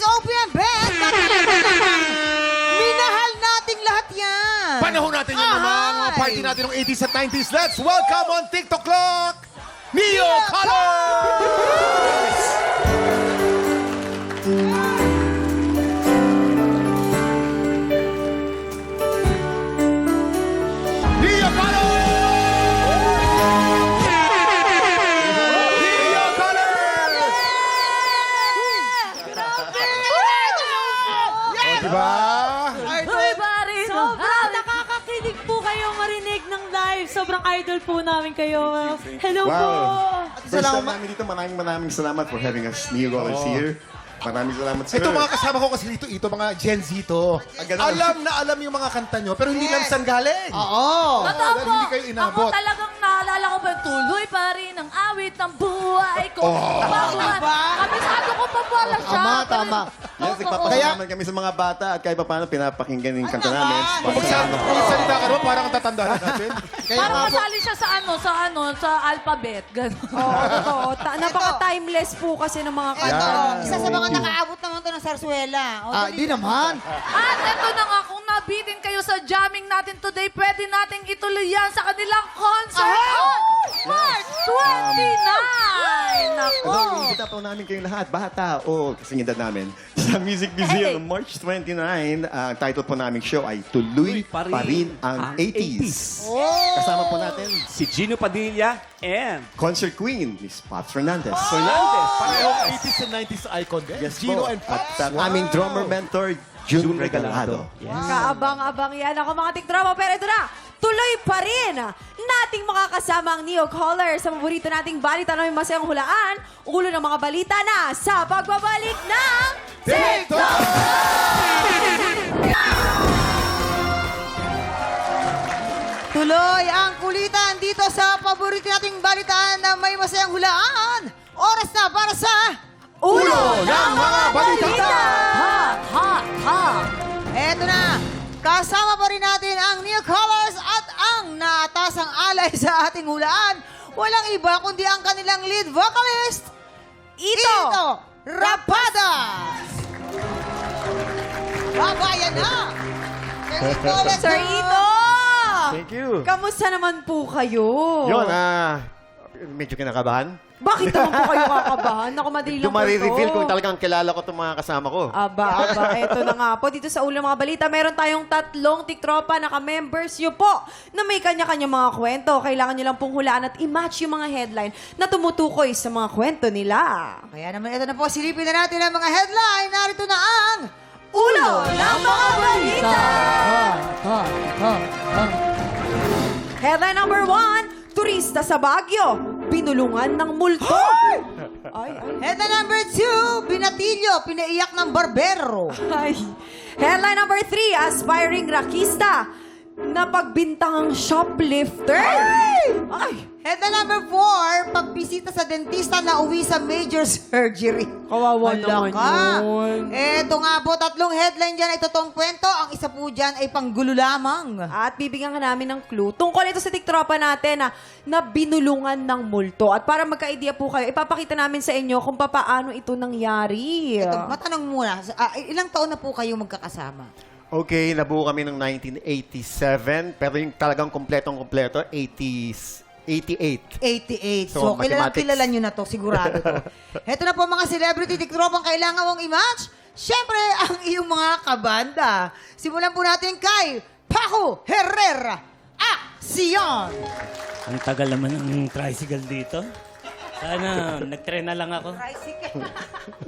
OPM Bet! Minahal nating lahat yan! Panahon natin yung mga party natin ng 80s at 90s. Let's welcome on TikTok Clock, Neo Colors! Neo Colors! Neo Colors! Diba? Uy, pare! Sobrang nakakakilig po kayo marinig ng live. Sobrang idol po namin kayo. Hello po! First time namin dito, maraming salamat for having us, Neo Colors here. Maraming salamat, sir. Ito mga kasama ko kasi dito, mga Gen Z to. Alam na alam yung mga kanta nyo, pero hindi alam saan galing. Oo! Totoo dahil po! hindi kayo inabot. Ako talagang naalala ko pa yung tuloy pa rin ang awit ng buhay ko. Kabisado ko pa pala siya. Tama. Yes, nagpapasalamat kami sa mga bata at kahit pa paano pinapakinggan yung kanta namin. Kung salita ka naman, parang ang tatandaan natin. Parang masali siya sa alphabet. Ganun. Oo, totoo. Napaka-timeless po kasi ng mga kanta. Isa sa mga nakaabot naman to ng Sarsuela. Di naman. At ito na nga, kung nabitin kayo sa jamming natin today, pwede nating ituloy yan sa kanilang concert on March 29! Nako! So, iimbita po namin kayong lahat, bata o kasing edad namin, sa Music Museum on March 29. Ang title po naming show ay Tuloy pa rin ang 80s. Kasama po natin Si Gino Padilla and Concert Queen, Miss Pops Fernandez. Fernandez. Pareho 80s and 90s icon din. Yes Gino po. and At Pops. ang aming drummer mentor, June Regalado. Kaabang-abang yan ako mga tiktropa. Pero ito na, tuloy pa rin nating makakasama ang Neo Colors sa paborito nating balita na may masayang hulaan. Ulo ng mga balita na sa pagbabalik ng TikTok! Tuloy ang kulitan dito sa paborito nating balitaan na may masayang hulaan. Oras na para sa Ulo ng mga balita! Eto na, kasama pa rin natin ang New Colors at ang naatasang alay sa ating hulaan. Walang iba kundi ang kanilang lead vocalist, Ito Rapada! Babayan na! Sir Ito! Thank you. Kamusta naman po kayo? Yun, medyo kinakabahan. Bakit naman po kayo kakabahan? Naku, madali lang po Dumari-reveal ito. kung talagang kilala ko itong mga kasama ko. Aba, eto na nga po. Dito sa ulo ng mga balita, meron tayong 3 tiktropa na ka-members nyo po na may kanya-kanya mga kwento. Kailangan nyo lang pong hulaan at i-match yung mga headline na tumutukoy sa mga kwento nila. Kaya naman ito na po, silipin na natin ang mga headline. Narito na ang Ulo ng mga balita! Headline number 1, turista sa Baguio, binulungan ng multo. Ay. Headline number 2, binatilyo, pinaiyak ng barbero. Ay. Headline number 3, aspiring rakista, napagbintangang shoplifter. Ay. Headline number 4, pagbisita sa dentista na uwi sa major surgery. Kawawa naman ka. yun. Eto nga po, 3 headline dyan ay totoong kwento. Ang isa po dyan ay panggulo lamang. At bibigyan ka namin ng clue. Tungkol ito sa tiktropa natin na binulungan ng multo. At para magka-idea po kayo, ipapakita namin sa inyo kung paano ito nangyari. Ito, matanong muna, ilang taon na po kayo magkakasama? Okay, nabuo kami ng 1987, pero yung talagang kompletong-kompleto, 88. 88. So, So, mathematics. kilala nyo na to, sigurado to. Heto na po mga celebrity tiktropang kailangan mong i-match. Siyempre, ang iyong mga kabanda. Simulan po natin kay Paco Herrera. Action! Ang tagal naman ng tricycle dito. Sana, nag-tren na lang ako.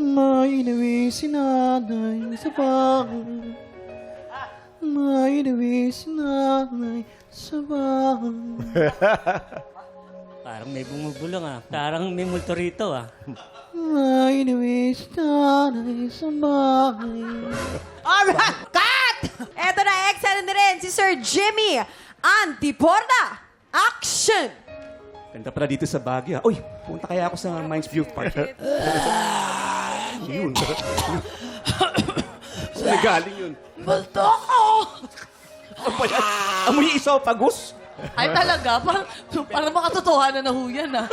May inuwi si nanay sa bahay. May inuwi si nanay sa bahay. Parang may bumubulong Parang may multo rito May inuwi si nanay sa bahay. Alright, cut! Eto na, excellent na rin si Sir Jimmy Antiporda. Action! ganda pala dito sa Baguio. Uy, punta kaya ako sa Mines View Park. Yun. Saan galing yun? Multo ko! Ano ba yan? Amoy isaw, pagus? Ay talaga? Parang makatotohanan na ho yan, ah.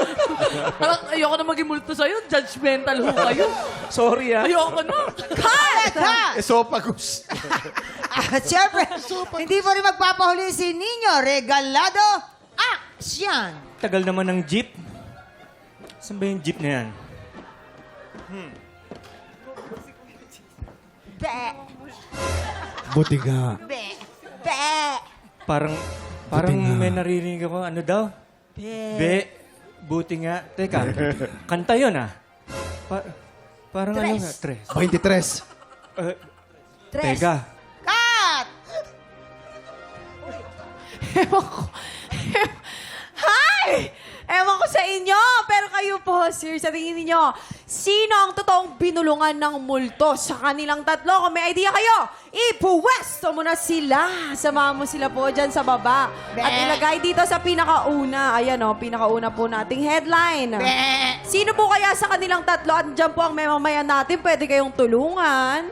Parang ayoko na maging multo sa'yo. Judgmental ho kayo. Sorry ah. Ayoko na. Cut! Esophagus. At syempre, hindi mo rin magpapahuli si Nino Regalado. Action! Tagal naman ng jeep. Saan ba yung jeep na yan? Be, Buti nga. be, be, Parang nga. may naririnig ako. Ano daw? Be. Buti nga. Teka, kanta yun ah. Parang ano nga? Tres. 23. Teka. cut! Ewan ko. Hi! Ewan ko sa inyo, pero kayo po, sir, sa tingin ninyo, sino ang totoong binulungan ng multo sa kanilang tatlo? Kung may idea kayo, ipuwesto mo na sila. Samahan mo sila po dyan sa baba. At ilagay dito sa pinakauna. Ayan o, pinakauna po nating headline. Sino po kaya sa kanilang tatlo? At dyan po ang memamayan natin. Pwede kayong tulungan.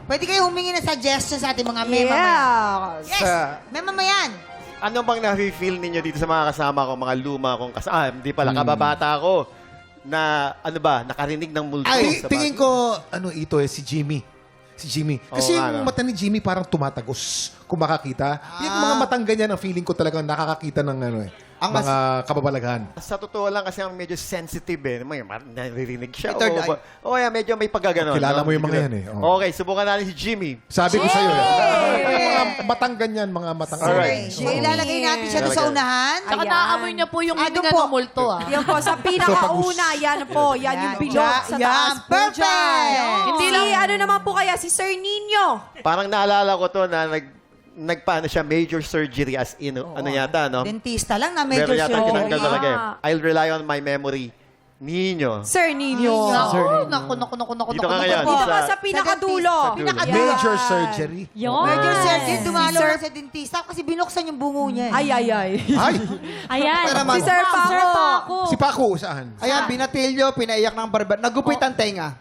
Pwede kayo humingi ng suggestions sa ating mga memamayan. Yes! Yes! Memamayan! Ano bang na-feel ninyo dito sa mga kasama ko, mga luma kong kasama? Hindi pala, kababata ko na, ano ba, nakarinig ng multo. Ay, sa tingin bagay. ko, ito si Jimmy. Si Jimmy. Kasi Oo nga, yung no? mata ni Jimmy parang tumatagos kung makakita. Yung mga matang ganyan, ang feeling ko talagang nakakakita ng mga kababalaghan. Sa totoo lang kasi ang medyo sensitive eh. May naririnig siya. May third eye. Medyo may pagkaganon. Kilala mo yung mga yan eh. Oo. Okay, subukan natin si Jimmy. Sabi ko sa'yo, mga matang ganyan, mga matang Alright. Okay, ilalagay natin siya doon sa unahan. Saka Ayan. naamoy niya po yung Doon hininga po. ng multo, ah. Yan po, sa pinakauna, yan po. Yan yung bilog sa taas po Perfect! dyan. Hindi Si, lang- ano naman po kaya, si Sir Nino. Parang naalala ko to na nagpaano siya major surgery as in, ano yata, no? Dentista lang na Pero medyo yata sure. tinanggal Oo talaga eh. nga. I'll rely on my memory. Nino. Sir Nino. Naku. Dito ka ngayon. Dito ka Sa- sa pinakadulo. Pinakadulo. Major surgery. Yun. Medyo surgery, dumalo Sir- lang sa dentista kasi binuksan yung bungo niya. Ay. Ay, Ayan. Si Sir Paco. Sir Paco. si Paco, saan? Ayan, binatilyo, pinaiyak ng barber. Nagupit ang tenga.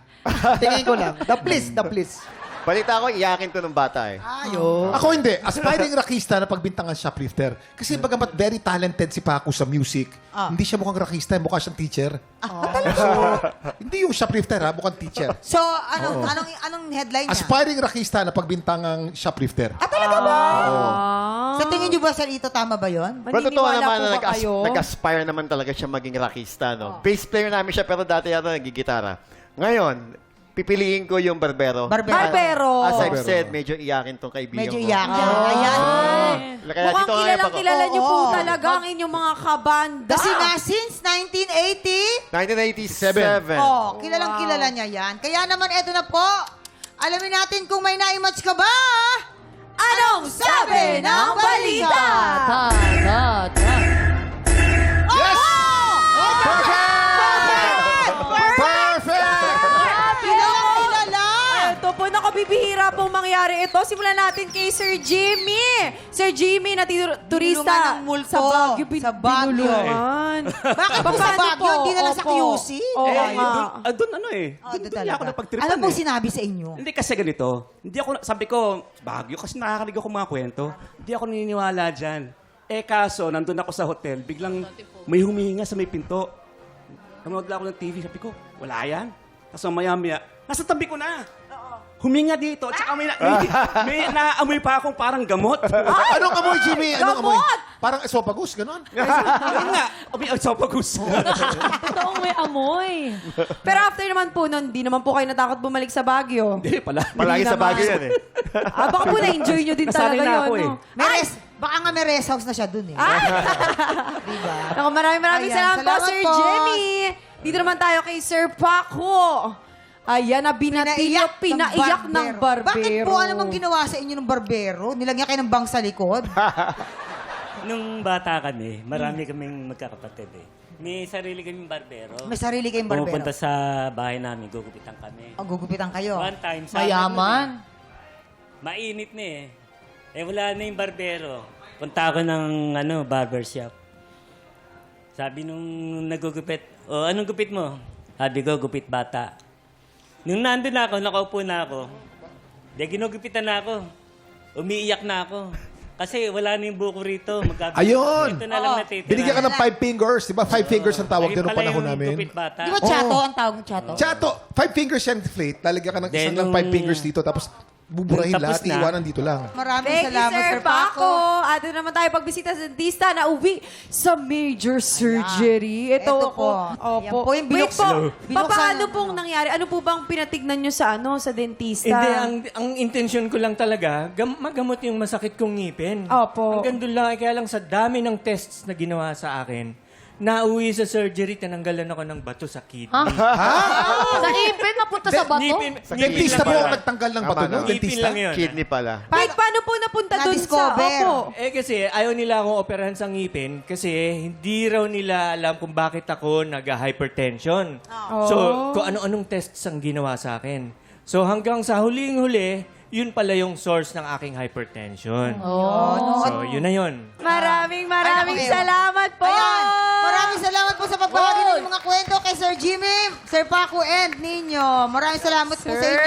Tingin ko lang. The please. Balita ko, iyakin to ng bata eh. Ayo. Ako hindi. Aspiring rakista na pagbintangan shoplifter. Kasi bagamat very talented si Paco sa music, hindi siya mukhang rakista, mukha siyang teacher. So, hindi yung shoplifter ha, mukhang teacher. So, anong headline niya? Aspiring rakista na pagbintangang shoplifter. Talaga ba? Ah. Sa tingin niyo ba, Sir Ito, tama ba yun? Pero totoo Maniniwala naman po na ba kayo? nag-aspire naman talaga siya maging rockista, no? Bass player namin siya, pero dati yata nagigitara. Ngayon, pipiliin ko yung barbero. Barbero. As I've said, medyo iyakin tong kaibigan Medyo ko. iyak. Ayan. Kaya Mukhang dito nga yung pag- kilalang-kilala niyo po Oo. talaga ang inyong mga kabanda. Kasi nga, since 1980, 1987. kilalang kilala niya yan. Kaya naman, eto na po. Alamin natin kung may na-match ka ba. Anong sabi ng balita? Yes! Perfect! Kilalang kilala. Ito po, nakabibihira pong mangyari ito. Simulan natin kay Sir Jimmy. Sir Jimmy, na turista Binulungan ng multo. sa Baguio. Sa Baguio. Binulungan. Bakit po sa Paano Baguio? po? Hindi na lang sa Opo. QC? Oo nga. Doon ano eh. Oh, Doon doon niya ako talaga. napagtripan Ano eh. pong sinabi sa inyo? Hindi kasi ganito. Hindi ako, sabi ko, Baguio kasi nakakarinig ako mga kwento. Hindi ako naniniwala dyan. Kaso, nandun ako sa hotel, biglang may humihinga sa may pinto. Nanood lang ako ng TV, sabi ko, wala yan. Tapos maya-maya, nasa tabi ko na. Huminga dito, tsaka may naamoy pa akong parang gamot. Anong amoy, Jimmy? Anong amoy? Gamot! Parang esophagus, ganon? Ayun nga, esophagus. Totoong may amoy. Pero after naman po nun, di naman po kayo natakot bumalik sa Baguio. Hindi pala. Palagi sa Baguio yan eh. Baka po na-enjoy nyo din Nasanay talaga na yun. ako eh. No? Baka nga may rest house na siya dun eh. Diba? Naku, maraming Ayan, salamat po, salamat Sir po. Jimmy. Dito naman tayo kay Sir Paco. Ayan, na binatilyo, pinaiyak ng barbero. Bakit po ano bang ginawa sa inyo ng barbero? Nilagyan kayo ng bang sa likod? Nung bata kami, marami kaming magkakapatid eh. May sarili kaming barbero. May sarili kayong barbero. Pumupunta sa bahay namin, gugupitan kami. Gugupitan kayo. One time, sa Mayaman. mainit na eh. Wala na yung barbero. Punta ako ng barbershop. Sabi nung nagugupit, anong gupit mo? Sabi ko, gupit bata. Nung nandun na ako, nakaupo na ako, ginugupitan na ako. Umiiyak na ako. Kasi wala na yung buko rito. Ayun! Ito na lang natitira. Binigyan ka ng 5 fingers. Di ba 5 fingers ang tawag Ayun din ng pala panahon yung namin? gupit bata. Di ba chato ang tawag ng chato? Chato, 5 fingers yan, Flate. Lalagyan ka ng isang Then, ng 5 fingers dito, tapos buburahin tapos lahat, na. iiwanan dito lang. Maraming Thank you, salamat, Sir Paco. At ito naman tayo pagbisita sa dentista na uwi sa major surgery. Ito po. Opo. Yan po yung Wait binuksan. po, Binuksan paano ng- pong nangyari? Ano po bang pinatignan nyo sa sa dentista? Hindi, ang intensyon ko lang talaga, magamot yung masakit kong ngipin. Opo. Hanggang doon lang, kaya lang sa dami ng tests na ginawa sa akin, nauwi sa surgery, tinanggalan ako ng bato sa kidney. Sa ipin, napunta sa bato? Sa dentista mo ang nagtanggal ng bato no? Ngipin Dentista? lang yun. Kidney pala. Wait, paano po napunta dun sa... Na-discover. Opo. Kasi ayaw nila akong operahan sa ngipin kasi hindi raw nila alam kung bakit ako nag-hypertension. So, kung ano-anong tests ang ginawa sa akin. So, hanggang sa huling-huli, yun pala yung source ng aking hypertension. So, yun na yun. Maraming Ay, naku, salamat po. Ayan. Maraming salamat po sa pagbahagi ng mga kwento kay Sir Jimmy, Sir Paco, and Ninyo. Maraming salamat po sa inyo. Sir,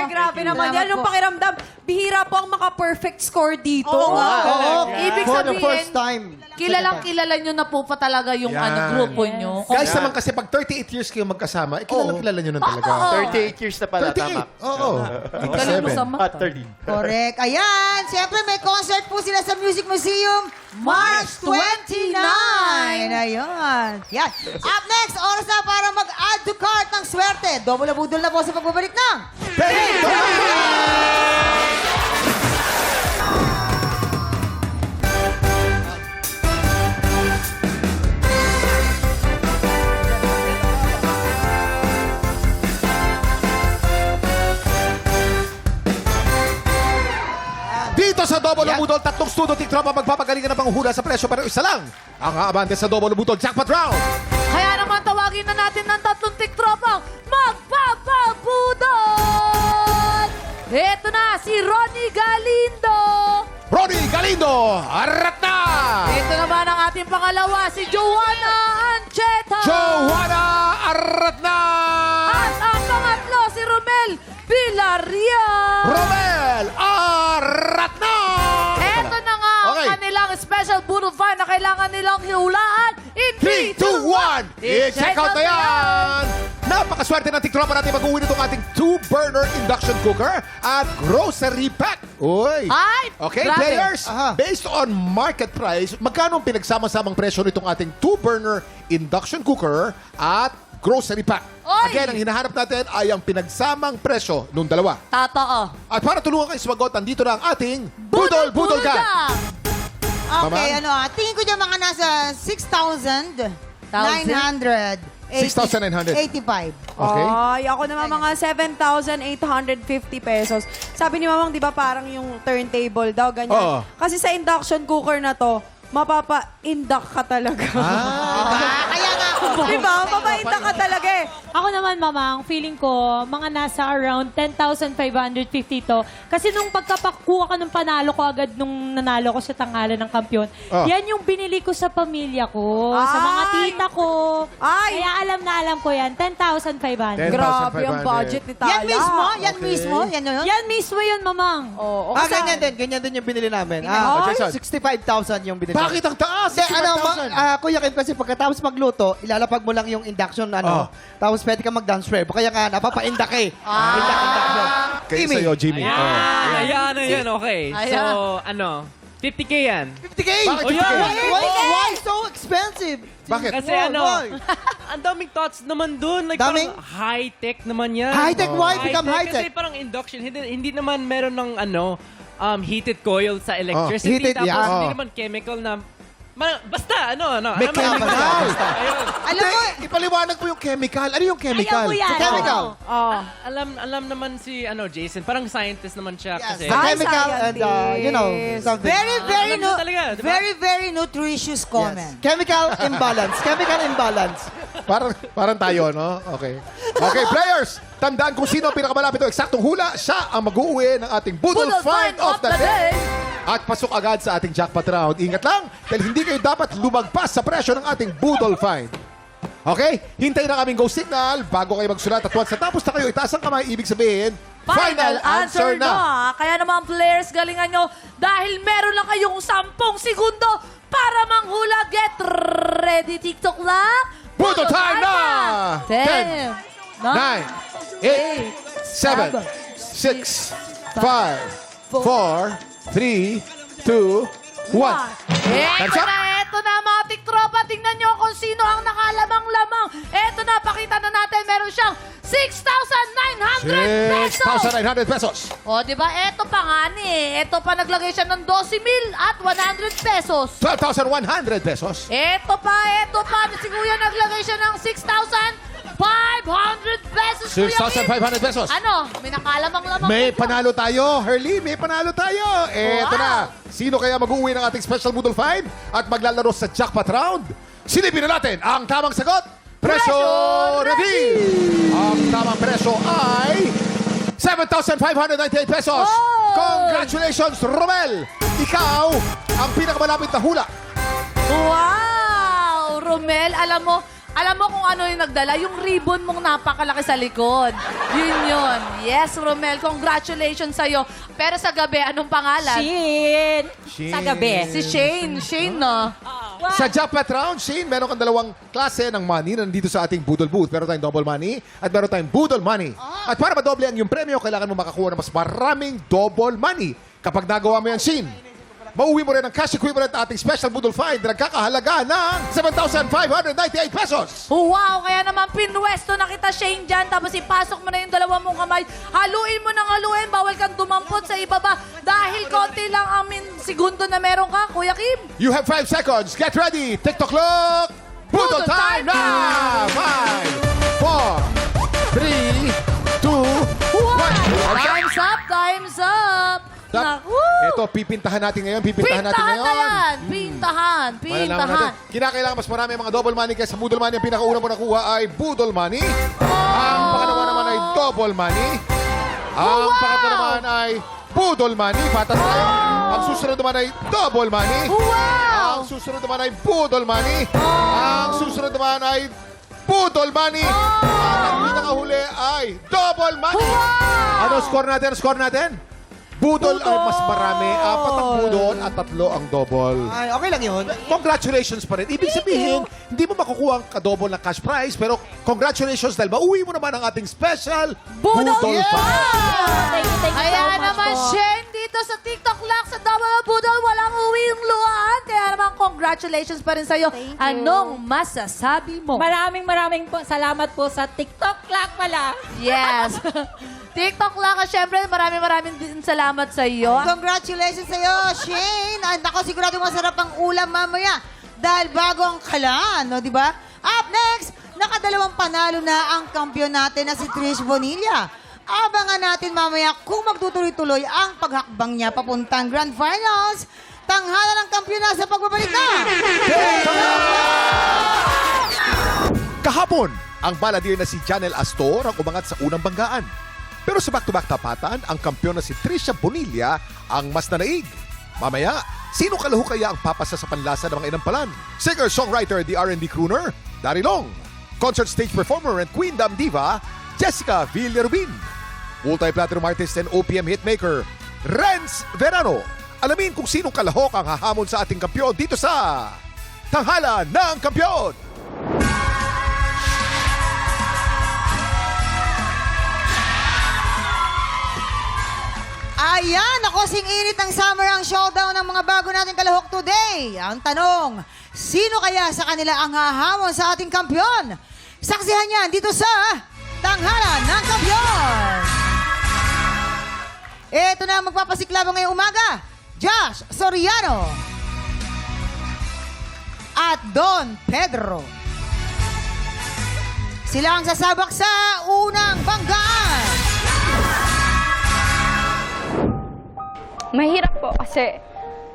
grabe naman Salamat yan. Nung po. pakiramdam, bihira po ang maka-perfect score dito. Oo nga. Ibig For the sabihin, first time. kilala nyo na po pa talaga yung grupo nyo. Guys naman kasi pag 38 years kayo magkasama, kilala nyo nun talaga. 38 years na pala, 38? tama. Oo. Galing mo sa 37. mata. 30. Correct. Ayan. Siyempre, may concert po sila sa Music Museum March 29. Ayun. Yan. Up next, oras na para mag-add to cart ng swerte. Double budol na po sa pagbabalik ng Perito! Dito sa Double Budol, tatlong studio tiktropa magpapagalingan ng panghula sa presyo pero isa lang ang aabante sa Double Budol Jackpot Round. Kaya naman tawagin na natin ng tatlong tiktropang magpapabudol! Ito na si Ronnie Galindo! Ronnie Galindo, arat na! Ito naman ang ating pangalawa, si Joanna Ancheta! Joanna, arat na! At ang pangatlo, si Romel Villarreal! Romel, arat na! Ito na nga ang Okay. kanilang special budol find na kailangan nilang hiulaan in 3, 2, 1! I-check out na yan! Napakaswerte ng tiktropa natin mag-uwi nitong ating 2-burner induction cooker at grocery pack. Uy! Ay! Okay, grabe. players, Aha. based on market price, magkano ang pinagsama-samang presyo nitong ating 2-burner induction cooker at grocery pack? Oy! Again, ang hinahanap natin ay ang pinagsamang presyo nung dalawa. Totoo. At para tulungan kayo sumagot, nandito na ang ating Budol Budol Ka! Okay, Mama? tingin ko dyan mga nasa 6,985. 6,900. Okay. Ay, ako naman mga 7,850 pesos. Sabi ni Mamang, di ba parang yung turntable daw, ganyan. Oo. Kasi sa induction cooker na to, mapapa-induct ka talaga. Kaya nga ako. Di ba? Mapapa-induct ka talaga eh. Ako naman, Mamang, feeling ko, mga nasa around 10,550 to. Kasi nung pagkapakuha ka ng panalo ko agad nung nanalo ko sa tanghalan ng kampiyon, yan yung binili ko sa pamilya ko, sa mga Ay! tita ko. Ay! Kaya alam ko yan, 10,500. 10,500. Grabe ang budget ni Tala. Yan mismo? Yan mismo? Yan yun? Yan mismo yun, Mamang. Oo. Ganyan din yung binili namin. Ay! 65,000 yung binili. Bakit ang taas? Hindi, 65,000. Kuya Kim, kasi pagkatapos magluto, ilalapag mo lang yung induction, tapos pwede ka mag-dance rep. Kaya nga, napapa-indak eh. Induction. Kayo Jimmy. sa'yo, Jimmy. Ayan, okay. Ayan. So, 50K yan. 50K! Bakit Oh, yeah. 50K? Why so expensive? Bakit? Kasi Why? ang daming thoughts naman dun. Like, Daming? parang high-tech naman yan. High-tech? Why become Kasi high-tech? parang induction, hindi naman meron ng heated coil sa electricity. Heated, tapos yeah. hindi naman chemical na... basta, May chemical. Ayun. Alam mo, Ipaliwanag mo yung chemical. Ano yung chemical? Ayaw mo yan. Chemical. Oh. Alam naman si Jason, parang scientist naman siya kasi. The Ay, chemical and, something. very, Alam mo talaga, di ba? very nutritious comment. Chemical imbalance. Chemical imbalance. Parang tayo, no? Okay. Okay, players! Tandaan kung sino ang pinakamalapit o eksaktong hula, siya ang mag-uwi ng ating Budol Find of the Day. At pasok agad sa ating jackpot round. Ingat lang, dahil hindi kayo dapat lumagpas sa presyo ng ating Budol Find. Okay? Hintayin ang aming go signal bago kayo magsulat. At once natapos na kayo, itaas ang kamay. Ibig sabihin, Final answer na. na. Kaya naman players, galingan nyo dahil meron lang kayong 10 segundo para manghula. Get ready, TikTok lang. Budol time na! 10, 9, 8, 7, 6, 5, 4, 3, 2, 1. Eto na mga tiktropa. Tingnan nyo kung sino ang nakalamang-lamang. Eto na, pakita na natin. Meron siyang 6,900 pesos. 6,900 pesos. O, di ba? Eto pa nga ni. Eto pa naglagay siya ng 12,000 at 100 pesos. 12,100 pesos. Eto pa. Si Kuya naglagay siya ng 6,500 pesos. Kuya Kim. 6,500 pesos. Ano? May nakalamang-lamang. May dito. panalo tayo, Herly. May panalo tayo. Eto Wow. na. Sino kaya mag-uwi ng ating special Budol Find at maglalaro sa jackpot round? Silipin na natin ang tamang sagot. Presyo reveal! Ang tamang presyo ay 7,598 pesos. Oh! Congratulations, Romel! Ikaw ang pinakamalapit na hula. Wow! Romel, alam mo kung ano yung nagdala? Yung ribbon mong napakalaki sa likod. Yun. Yes, Romel, congratulations sa'yo. Pero sa gabi, anong pangalan? Shin. Sa gabi. Si Shane. Shane, no? Sa jackpot round, Shane, meron kang dalawang klase ng money nandito sa ating Budol Booth. Meron tayong double money at meron tayong Budol money. At para madoble ang iyong premyo, kailangan mo makakuha ng mas maraming double money. Kapag nagawa mo yan, Shane, mauwi mo rin ang cash equivalent na ating special Budol Find na nagkakahalaga ng 7,598 pesos. Wow! Kaya naman pinwesto na kita, Shane, dyan. Tapos ipasok mo na yung dalawa mong kamay. Haluin mo ng haluin. Bawal kang dumampot sa ibaba. Dahil konti lang ang segundo na meron ka, Kuya Kim. You have 5 seconds. Get ready. TikTok clock. Budol time na! 5, 4, 3, 2, 1. Time's up! Naku! Ito, pipintahan natin ngayon. Pintahan na yan! Pintahan! Kinakailangan mas marami ang mga double money kaysa Budol money. Ang pinakauna mo nakuha ay Budol money. Ang pangalawa naman ay double money. Ang pangatlo naman ay Budol money. Patas tayo. Ang susunod naman ay double money. Wow! Ang susunod naman ay Budol money. Ang susunod naman ay Budol money. At ang pinakahuli ay double money. Ano score natin? Budol ang mas marami. 4 ang budol at 3 ang double. Ay, okay lang yun. Congratulations pa rin. Ibig sabihin, hindi mo makukuha ang kadouble na cash prize, pero congratulations dahil mauwi mo naman ang ating special Budol Find. Thank you so Kaya much naman, po. Shane, dito sa TikTok Lock, sa Double Budol, walang uwing luhaan. Kaya naman, congratulations pa rin sa'yo. Thank you. Anong masasabi mo? Maraming po salamat po sa TikTok Clock pala. Yes. TikTok Lock, at syempre, maraming din salamat sa'yo. Congratulations sa'yo, Shane. At ako, sigurado masarap ang ulam mamaya. Dahil bago ang kalan, no, di ba? Up next, nakadalawang panalo na ang kampiyon natin na si Trish Bonilla. Abangan natin mamaya kung magtutuloy-tuloy ang paghakbang niya papuntang Grand Finals. Tanghala ng kampiyon na sa pagbabalik na. Kahapon, ang baladir na si Janel Astor ang umangat sa unang banggaan. Pero sa back-to-back tapatan, ang kampiyon na si Trisha Bonilla ang mas nanaig. Mamaya, sino kalahu kaya ang papasa sa panlasa ng mga inampalan? Singer-songwriter, the R&B crooner, Dari Long. Concert stage performer and Queen Dam Diva, Jessica Villarubin. Multi-platinum artist and OPM hitmaker, Renz Verano. Alamin kung sinong kalahok ang hahamon sa ating kampiyon dito sa Tanghala ng Kampiyon. Ayan, ako sing-init ng summer ang showdown ng mga bago nating kalahok today. Ang tanong, sino kaya sa kanila ang hahamon sa ating kampiyon? Saksihan yan dito sa Tanghalan ng Kampiyon. Ito na ang magpapasiklabo ngayong umaga, Josh Soriano at Don Pedro. Sila ang sasabak sa unang banggaan. Mahirap po kasi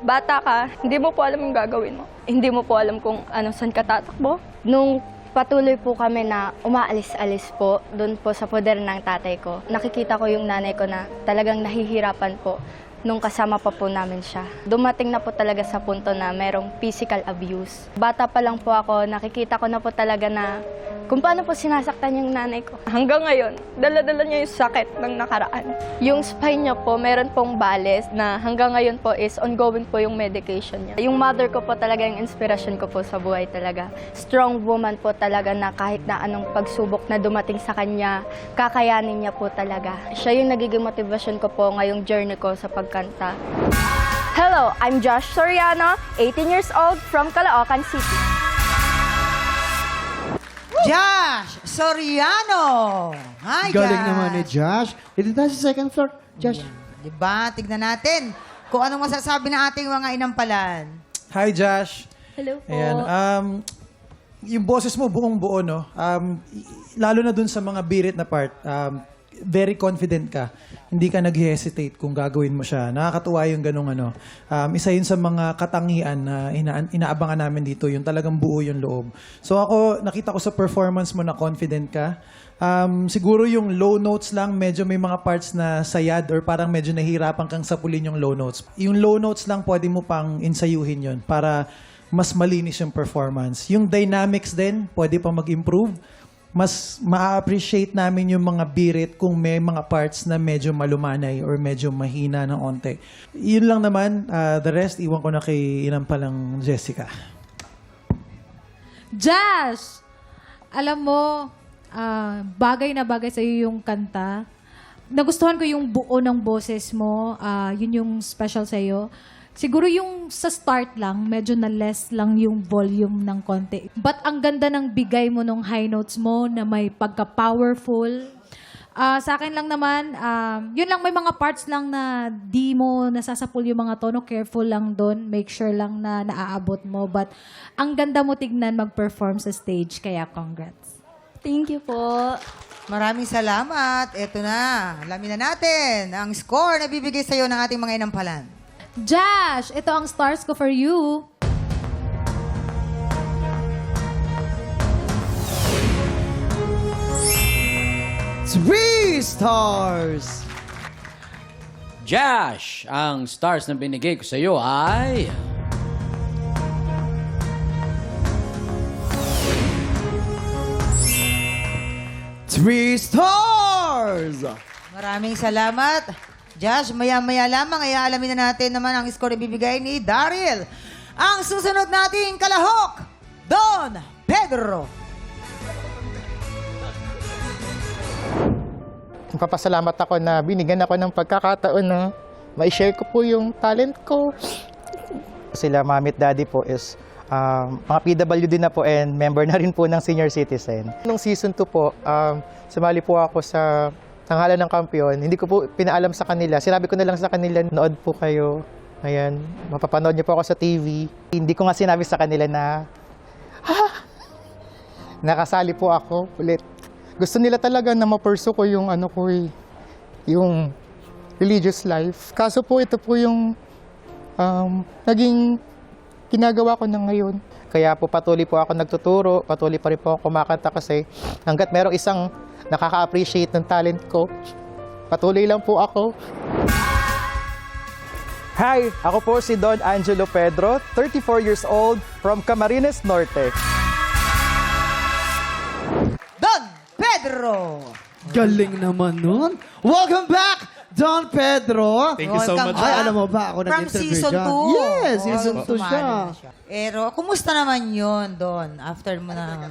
bata ka, hindi mo po alam yung gagawin mo. Hindi mo po alam kung saan ka tatakbo. Nung patuloy po kami na umaalis-alis po, doon po sa poder ng tatay ko, nakikita ko yung nanay ko na talagang nahihirapan po. nung kasama pa po namin siya. Dumating na po talaga sa punto na merong physical abuse. Bata pa lang po ako, nakikita ko na po talaga na kung paano po sinasaktan yung nanay ko. Hanggang ngayon, dala-dala niya yung sakit ng nakaraan. Yung spine niya po, meron pong bales na hanggang ngayon po is ongoing po yung medication niya. Yung mother ko po talaga yung inspirasyon ko po sa buhay talaga. Strong woman po talaga na kahit na anong pagsubok na dumating sa kanya, kakayanin niya po talaga. Siya yung nagiging motivation ko po ngayong journey ko sa pagkanta. Hello, I'm Josh Soriano, 18 years old from Caloocan City. Josh Soriano. Hi, Galing Josh. naman ni Josh. Dito tayo sa second floor. Josh. Diba? Tignan natin kung anong masasabi ng ating mga inampalan. Hi, Josh. Hello po. Ayan. Yung boses mo buong buo, no? Lalo na dun sa mga birit na part, very confident ka. Hindi ka nag-hesitate kung gagawin mo siya. Nakakatuwa yung ganung ano. Isa yun sa mga katangian na inaabangan namin dito, yung talagang buo yung loob. So ako, nakita ko sa performance mo na confident ka. Siguro yung low notes lang, medyo may mga parts na sayad or parang medyo nahihirapan kang sapulin yung low notes. Yung low notes lang, pwede mo pang insayuhin yun para mas malinis yung performance. Yung dynamics din, pwede pa mag-improve. Mas ma-appreciate namin yung mga birit kung may mga parts na medyo malumanay or medyo mahina ng onte. Yun lang naman. The rest, iwan ko na kay inampalang Jessica. Josh! Alam mo, bagay na bagay sa'yo yung kanta. Nagustuhan ko yung buo ng boses mo. Yun yung special sa'yo. Siguro yung sa start lang, medyo na less lang yung volume ng konti. But ang ganda ng bigay mo nung high notes mo na may pagka-powerful. Sa akin lang naman, yun lang, may mga parts lang na di mo nasasapul yung mga tono. Careful lang doon. Make sure lang na naaabot mo. But ang ganda mo tignan mag-perform sa stage. Kaya congrats. Thank you po. Maraming salamat. Ito na. Alamin na natin ang score na bibigay sa'yo ng ating mga inampalan. Josh, ito ang stars ko for you. Three stars! Josh, ang stars na binigay ko sa iyo ay... Three stars! Maraming salamat. Josh, maya-maya lamang ay aalamin na natin naman ang score na bibigay ni Daryl. Ang susunod nating kalahok, Don Pedro. Papasalamat ako na binigyan ako ng pagkakataon na ma-share ko po yung talent ko. Sila mami at daddy po is mga PWD na po and member na rin po ng senior citizen. Nung season 2 po, sumali po ako sa Tanghalan ng Kampiyon. Hindi ko po pinaalam sa kanila. Sinabi ko na lang sa kanila, nood po kayo. Ayan, mapapanood niyo po ako sa TV. Hindi ko nga sinabi sa kanila na, nakasali po ako ulit. Gusto nila talaga na ma-pursue ko yung ano ko yung religious life. Kaso po ito po yung naging ginagawa ko na ngayon. Kaya po patuloy po ako nagtuturo, patuloy pa rin po ako kumakanta kasi hanggat merong isang nakaka-appreciate ng talent ko, patuloy lang po ako. Hi, ako po si Don Angelo Pedro, 34 years old, from Camarines Norte. Don Pedro! Galing naman nun. Welcome back, Don Pedro. Thank you so much. Ay, alam mo ba, ako From nag-interview season dyan. 2. Yes, season 2 siya. Pero, kumusta naman yun, Don? After mo na...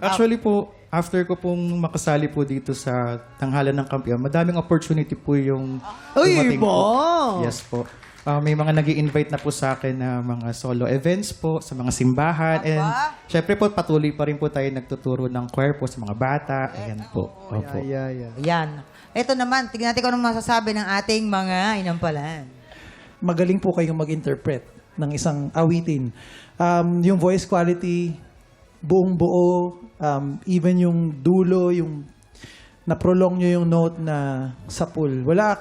Actually po, after ko pong makasali po dito sa Tanghalan ng Kampiyon, madaming opportunity po yung dumating po. Yes po. May mga nag-i-invite na po sa akin na mga solo events po, sa mga simbahan. And syempre po, patuloy pa rin po tayo nagtuturo ng choir po sa mga bata. Ayan po. Opo. Yan. Ito naman, tignan natin kung anong masasabi ng ating mga inampalan. Magaling po kayong mag-interpret ng isang awitin. Yung voice quality, buong buo, even yung dulo, yung na-prolong nyo yung note na sapul. Wala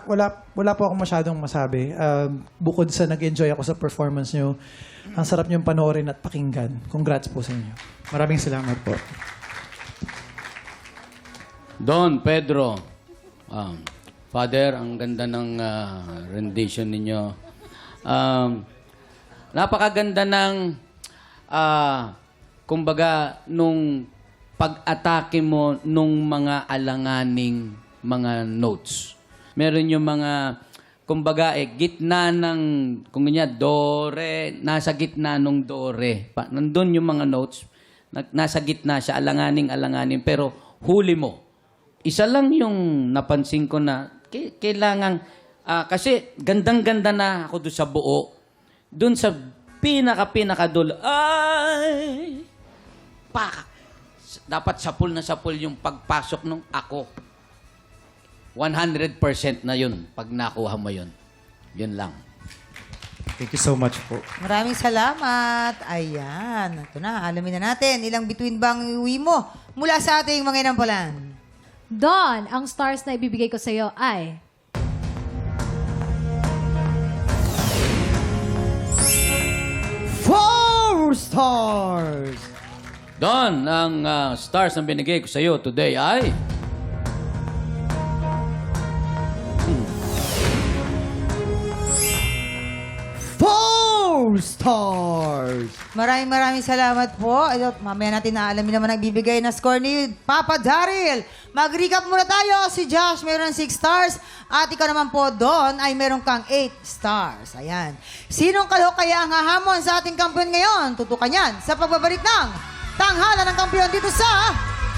po akong masyadong masabi. Bukod sa nag-enjoy ako sa performance nyo, ang sarap nyo panoorin at pakinggan. Congrats po sa inyo. Maraming salamat po. Don Pedro, Father, ang ganda ng rendition ninyo. Napakaganda ng, kumbaga, nung pag-atake mo nung mga alanganing mga notes. Meron yung mga, kumbaga, gitna ng, kung ganyan, do, re, nasa gitna nung do, re. Nandun yung mga notes, nasa gitna siya, alanganing, pero huli mo. Isa lang yung napansin ko na kailangan, kasi gandang-ganda na ako doon sa buo. Doon sa pinaka-dulo, ay, dapat sapul na sapul yung pagpasok nung ako. 100% na yun pag nakuha mo yun. Yun lang. Thank you so much po. Maraming salamat. Ayan. Ito na, alamin na natin. Ilang bituin bang iuwi mo mula sa ating mga inampalan? Don, ang stars na ibibigay ko sa'yo ay... 4 stars! Don, ang stars na binigay ko sa iyo today ay... 4 stars! Maraming salamat po. Ito, mamaya natin naalamin naman ang bibigay na score ni Papa Daryl. Mag-recap muna tayo. Si Josh meron ng 6 stars. At ikaw naman po doon ay meron kang 8 stars. Ayan. Sinong kalahok kaya ang hahamon sa ating kampiyon ngayon? Tutukan yan sa pagbabalik ng Tanghalan ng Kampiyon dito sa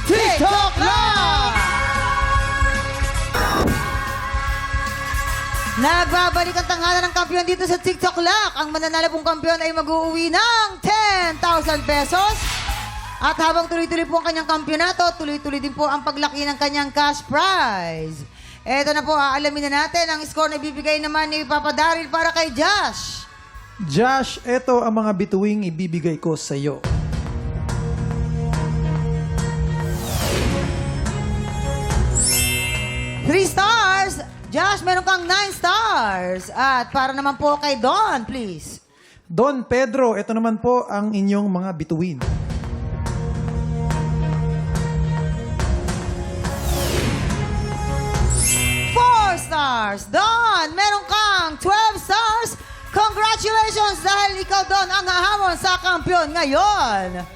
TikTok Live! Nagbabalik ang Tanghalan ng Kampiyon dito sa TikTok Lock. Ang mananalo pong kampiyon ay mag-uuwi ng 10,000 pesos. At habang tuloy-tuloy po ang kanyang kampyonato, tuloy-tuloy din po ang paglaki ng kanyang cash prize. Eto na po, aalamin na natin ang score na ibibigay naman ni Papa Daryl para kay Josh. Josh, eto ang mga bituing ibibigay ko sa iyo. Three stars! Josh, meron kang 9 stars. At para naman po kay Don, please. Don Pedro, ito naman po ang inyong mga bituin. Stars. Don, meron kang 12 stars. Congratulations dahil ikaw, Don, ang hahamon sa kampiyon ngayon.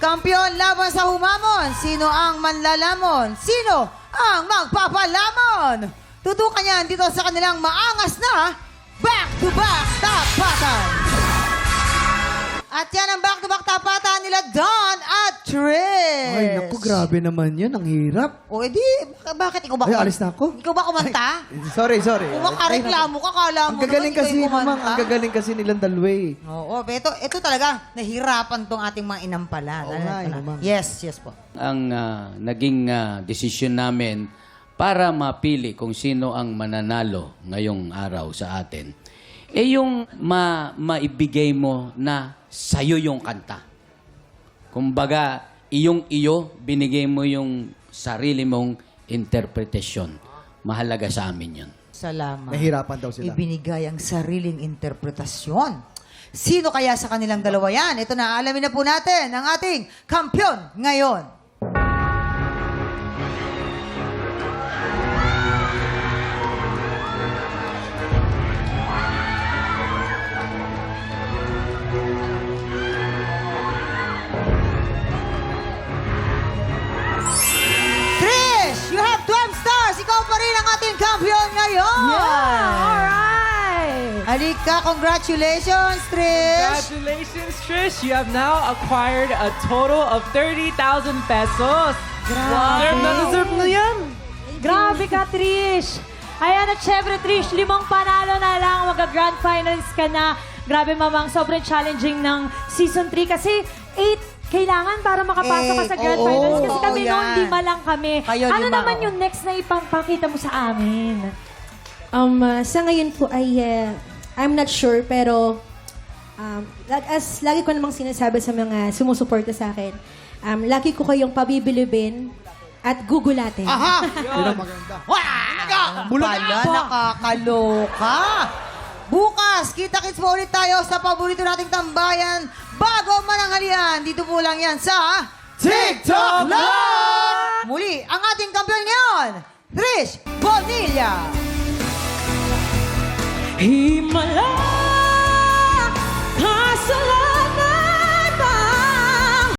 Kampiyon laban sa humamon. Sino ang manlalamon? Sino ang magpapalamon? Tutukan yan dito sa kanilang maangas na back-to-back tapatan. At yan ang back-to-back tapatan nila Don at Trish. Ay, naku, grabe naman yan. Ang hirap. O, edi, bakit ikaw ba? Ay, alis na ako. Ikaw ba kumanta? Sorry. Kung makareklamo ka, kala mo Ang gagaling naman kasi, ikaw kumanta. Mamang, ang gagaling kasi nilang dalawa eh. Oo, ito talaga, nahirapan tong ating mga inampalan. Oo nga, Mamang. Yes po. Ang naging desisyon namin para mapili kung sino ang mananalo ngayong araw sa atin, yung maibigay mo na sa'yo yung kanta. Kumbaga, iyong-iyo, binigay mo yung sarili mong interpretasyon. Mahalaga sa amin yun. Salamat. Nahirapan daw sila. Ibinigay ang sariling interpretasyon. Sino kaya sa kanilang dalawa yan? Ito na, alamin na po natin ang ating kampiyon ngayon. Trish, you have 12 stars. Ikaw pa rin ang ating kampiyon ngayon. Yeah! Alright! Halika, congratulations, Trish. Congratulations, Trish. You have now acquired a total of 30,000 pesos. Grabe. Deserve mo yan. Grabe ka, Trish. Ayan, at syempre, Trish, 5 panalo na lang. Mag-grand finalist ka na. Grabe, mamang, sobrang challenging ng Season 3 kasi 8 kailangan para makapasok ka sa grand finals. Kasi kami noon, 5 lang kami. Kayo, ano 5, naman yung next na ipapakita mo sa amin? Sa ngayon po ay I'm not sure pero as lagi ko namang sinasabi sa mga sumusuporta sa akin, lagi ko kayong pabibilibin at gugulatin. Aha! Yun ang maganda. Pala, nakakaloka. Bukas, kita-kits po ulit tayo sa paborito nating tambayan bago mananghalian. Dito po lang yan sa TikTok Live! Muli, ang ating kampiyon ngayon, Trish Bonilla. Himalaya.